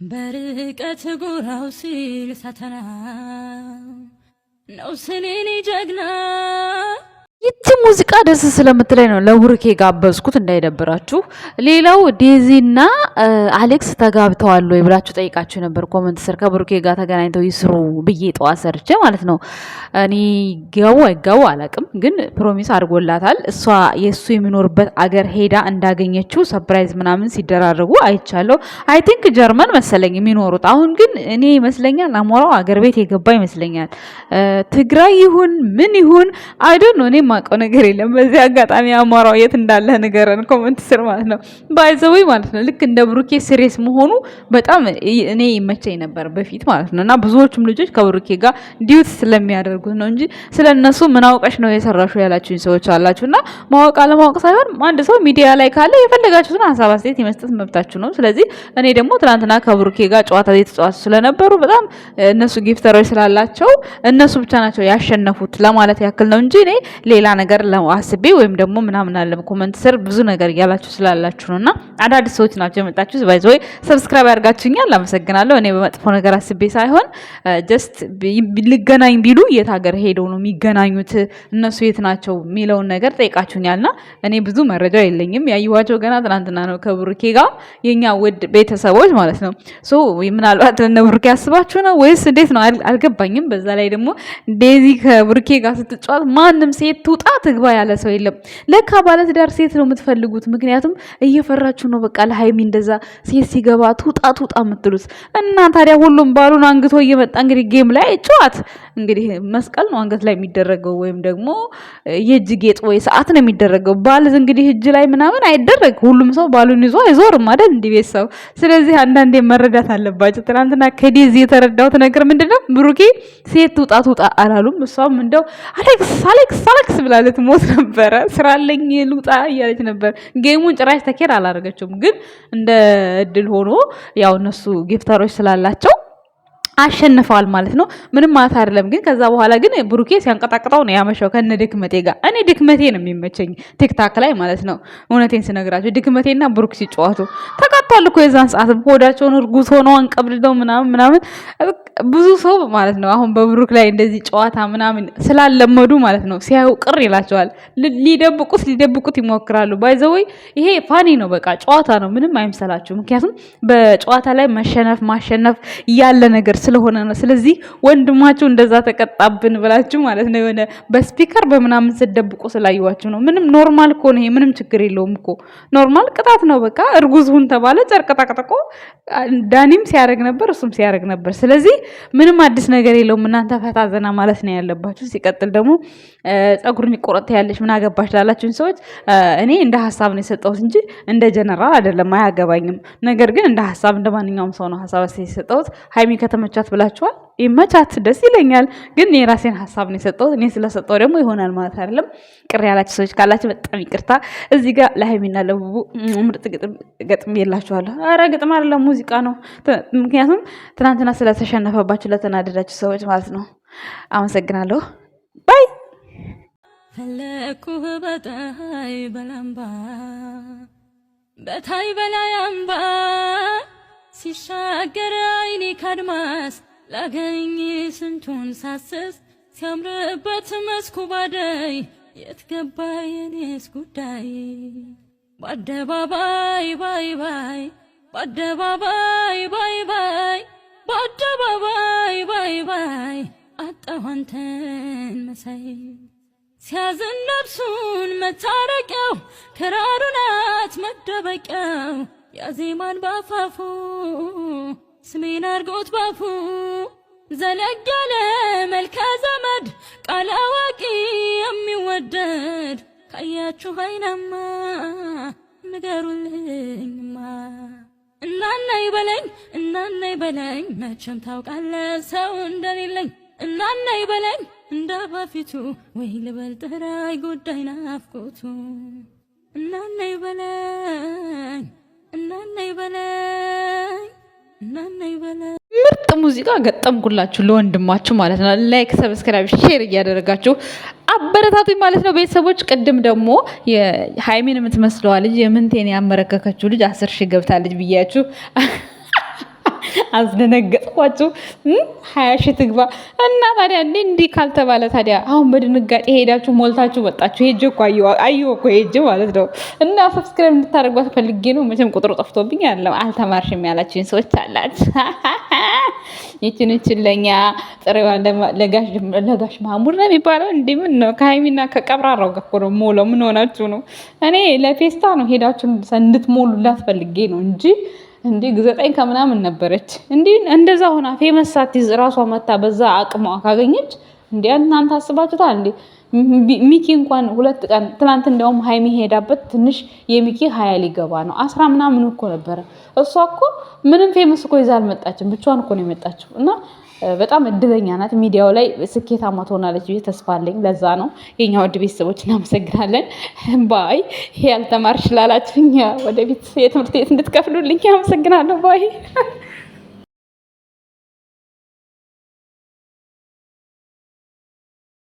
በርቀት ጎራው ሲል ሳተና ነው ስኔኔ ጀግና ይቺ ሙዚቃ ደስ ስለምትለኝ ነው ለቡርኬ ጋበዝኩት እንዳይደብራችሁ። ሌላው ዴዚና አሌክስ ተጋብተዋል ወይ ብላችሁ ጠይቃችሁ ነበር ኮመንት ስር። ከቡርኬ ጋር ተገናኝተው ይስሩ ብዬ ጠዋት ሰርቼ ማለት ነው። እኔ ገቡ አይገቡ አላቅም፣ ግን ፕሮሚስ አድርጎላታል። እሷ የእሱ የሚኖርበት አገር ሄዳ እንዳገኘችው ሰርፕራይዝ ምናምን ሲደራረጉ አይቻለሁ። አይ ቲንክ ጀርመን መሰለኝ የሚኖሩት። አሁን ግን እኔ ይመስለኛል አሞራው አገር ቤት የገባ ይመስለኛል። ትግራይ ይሁን ምን ይሁን አይዶን ነው እኔ ማቀው ነገር የለም። በዚህ አጋጣሚ አማራው የት እንዳለ ነገረን ኮሜንት ስር ማለት ነው። ባይዘውይ ማለት ነው ልክ እንደ ብሩኬ ሲሪየስ መሆኑ በጣም እኔ ይመቸኝ ነበር በፊት ማለት ነውና ብዙዎቹም ልጆች ከብሩኬ ጋር ዲዩት ስለሚያደርጉት ነው እንጂ ስለነሱ ምን አውቀሽ ነው የሰራሹ ያላችሁኝ ሰዎች አላችሁና ማወቅ አለማወቅ ሳይሆን አንድ ሰው ሚዲያ ላይ ካለ የፈለጋችሁትን ሐሳብ አስተያየት የመስጠት መብታችሁ ነው። ስለዚህ እኔ ደግሞ ትናንትና ከብሩኬ ጋር ጨዋታ እየተጫወቱ ስለነበሩ በጣም እነሱ ጊፍተሮች ስላላቸው እነሱ ብቻ ናቸው ያሸነፉት ለማለት ያክል ነው እንጂ እኔ ሌላ ነገር ለማስቤ ወይም ደግሞ ምናምን አለ ኮሜንት ስር ብዙ ነገር እያላችሁ ስላላችሁ ነውና አዳዲስ ሰዎች ናቸው የመጣችሁት። ባይዘው ሰብስክራይብ ያርጋችሁኛል፣ አመሰግናለሁ። እኔ በመጥፎ ነገር አስቤ ሳይሆን ጀስት ሊገናኝ ቢሉ የት ሀገር ሄደው ነው የሚገናኙት እነሱ የት ናቸው የሚለውን ነገር ጠይቃችሁኛልና እኔ ብዙ መረጃ የለኝም። ያዩዋቸው ገና ትናንትና ነው ከብሩኬ ጋር የኛ ውድ ቤተሰቦች ማለት ነው። ሶ ምናልባት ለብሩኬ ያስባችሁ ነው ወይስ እንዴት ነው አልገባኝም። በዛ ላይ ደግሞ ዴዚ ከብሩኬ ጋር ስትጫወት ማንም ሴት ትውጣ ትግባ ያለ ሰው የለም። ለካ ባለትዳር ሴት ነው የምትፈልጉት። ምክንያቱም እየፈራችሁ ነው በቃ ለሃይሚ እንደዛ ሴት ሲገባ ትውጣ የምትሉት እና ታዲያ ሁሉም ባሉን አንግቶ እየመጣ እንግዲህ ጌም ላይ ጨዋት እንግዲህ መስቀል ነው አንገት ላይ የሚደረገው ወይም ደግሞ የእጅ ጌጥ ወይ ሰዓት ነው የሚደረገው። ባል እንግዲህ እጅ ላይ ምናምን አይደረግ። ሁሉም ሰው ባሉን ይዞ አይዞርም አይደል እንዲህ ቤት ሰው። ስለዚህ አንዳንዴ መረዳት አለባቸው። ትናንትና ከዴዚ የተረዳሁት ነገር ምንድነው ብሩኬ ሴት ትውጣ አላሉም። እሷም እንደው አሌክስ ብላለች ሞት ነበረ ስራለኝ ልውጣ እያለች ነበር። ጌሙን ጭራሽ ተኬር አላደረገችውም። ግን እንደ እድል ሆኖ ያው እነሱ ጊፍተሮች ስላላቸው አሸንፈዋል ማለት ነው። ምንም ማለት አይደለም። ግን ከዛ በኋላ ግን ብሩኬ ሲያንቀጣቅጣው ነው ያመሻው ከነ ድክመቴ ጋር። እኔ ድክመቴ ነው የሚመቸኝ ቲክታክ ላይ ማለት ነው። እውነቴን ስነግራቸው ድክመቴና ብሩክ ሲጫወቱ ተቃጥቷል እኮ የዛን ሰዓት ሆዳቸውን እርጉዝ ሆነው አንቀብልደው ምናምን ብዙ ሰው ማለት ነው አሁን በብሩክ ላይ እንደዚህ ጨዋታ ምናምን ስላለመዱ ማለት ነው ሲያዩ ቅር ይላቸዋል። ሊደብቁት ይሞክራሉ። ባይዘወይ ይሄ ፋኒ ነው፣ በቃ ጨዋታ ነው። ምንም አይምሰላችሁ። ምክንያቱም በጨዋታ ላይ ማሸነፍ ያለ ነገር ስለሆነ ነው። ስለዚህ ወንድማችሁ እንደዛ ተቀጣብን ብላችሁ ማለት ነው የሆነ በስፒከር በምናምን ስደብቁ ስላዩዋችሁ ነው። ምንም ኖርማል እኮ ነው ይሄ፣ ምንም ችግር የለውም እኮ ኖርማል ቅጣት ነው። በቃ እርጉዝ ሁን ተባለ፣ ጨርቅ ጠቅጥቆ ዳኒም ሲያደርግ ነበር፣ እሱም ሲያደርግ ነበር። ስለዚህ ምንም አዲስ ነገር የለውም። እናንተ ፈታ ዘና ማለት ነው ያለባችሁ። ሲቀጥል ደግሞ ጸጉርን ይቆረጥ ያለሽ ምን አገባሽ ላላችሁን ሰዎች እኔ እንደ ሀሳብ ነው የሰጠሁት እንጂ እንደ ጀነራል አይደለም፣ አያገባኝም። ነገር ግን እንደ ሀሳብ እንደ ማንኛውም ሰው ነው ሀሳብ የሰጠሁት። ሃይሚ ከተመቻት ብላችኋል፣ ይመቻት፣ ደስ ይለኛል። ግን የራሴን ሀሳብ ነው የሰጠሁት። እኔ ስለሰጠው ደግሞ ይሆናል ማለት አይደለም። ቅር ያላችሁ ሰዎች ካላችሁ በጣም ይቅርታ። እዚህ ጋር ለሃይሚና ለቡቡ ምርጥ ግጥም የላችኋለሁ። ኧረ ግጥም አይደለም ሙዚቃ ነው። ምክንያቱም ትናንትና ስለተሸነፈባችሁ ለተናደዳችሁ ሰዎች ማለት ነው። አመሰግናለሁ። ባይ ፈለኩህ በታይ በላምባ በታይ በላይ አምባ ሲሻገር አይኔ ካድማስ ላገኝ ስንቱን ሳስስ ሲያምርበት መስኩ ባደይ የት ገባ የኔስ ጉዳይ በአደባባይ ባይ ባይ በአደባባይ ባይ ባይ በአደባባይ ባይ ባይ አጣሁ አንተን መሳይ ሲያዝን ነፍሱን መታረቂያው ክራሩ ናት መደበቂያው ያዜማን ባፋፉ ስሜን አርጎት ባፉ ዘለግ ያለ መልከ ዘመድ ቃል አዋቂ የሚወደድ ካያችሁ አይናማ ንገሩልኝማ እናና ይበለኝ መቼም ታውቃለህ ሰው እንደሌለኝ እናና ይበለኝ እንደ በፊቱ ወይ ልበል ጥራይ ጉዳይ ናፍቆቱ እናና ይበለኝ ምርጥ ሙዚቃ ገጠምኩላችሁ ለወንድማችሁ ማለት ነው። ላይክ፣ ሰብስክራይብ፣ ሼር እያደረጋችሁ አበረታቱኝ ማለት ነው ቤተሰቦች። ቅድም ደግሞ የሃይሚን የምትመስለዋ ልጅ የምንቴን ያመረከከችው ልጅ 10 ሺህ ገብታለች ብያችሁ አስደነገጥኳችሁ። 20 ሺህ ትግባ እና ታዲያ እንዲህ ካልተባለ ታዲያ አሁን በድንጋጤ ሄዳችሁ ሞልታችሁ ወጣችሁ። ሄጄ እኮ አየሁ እኮ ሄጄ ማለት ነው። እና ሰብስክራይብ እንድታደርጓት ፈልጌ ነው። መቼም ቁጥሩ ጠፍቶብኝ ያለው አልተማርሽም ያላችሁኝ ሰዎች አላት። ይችን ለኛ ጥሬዋን ለጋሽ ማሙድ ነው የሚባለው። እንዲህ ምን ነው ከሀይሚና ከቀብራራው ጋር እኮ ነው ሞለው። ምን ሆናችሁ ነው? እኔ ለፌስታ ነው ሄዳችሁ እንድትሞሉላት ፈልጌ ነው እንጂ እንዴ 9 ከምናምን ነበረች። እንዴ እንደዛ ሆና ፌመስ ሳትይዝ ራሷ መታ በዛ አቅሟ ካገኘች እንዴ እናንተ አስባችሁታል እንዴ? ሚኪ እንኳን 2 ቀን ትናንት እንደውም ሀይሚ ሄዳበት ትንሽ የሚኪ 20 ሊገባ ነው 10 ምናምን እኮ ነበረ። እሷ እኮ ምንም ፌመስ እኮ ይዛ አልመጣችም፣ ብቻዋን እኮ ነው የመጣችው። እና በጣም እድለኛ ናት። ሚዲያው ላይ ስኬታማ ትሆናለች ብዬ ተስፋ አለኝ። ለዛ ነው የኛ ውድ ቤተሰቦች እናመሰግናለን። ባይ ያልተማርሽ ላላችሁኝ ወደ ቤት የትምህርት ቤት እንድትከፍሉልኝ አመሰግናለሁ። ባይ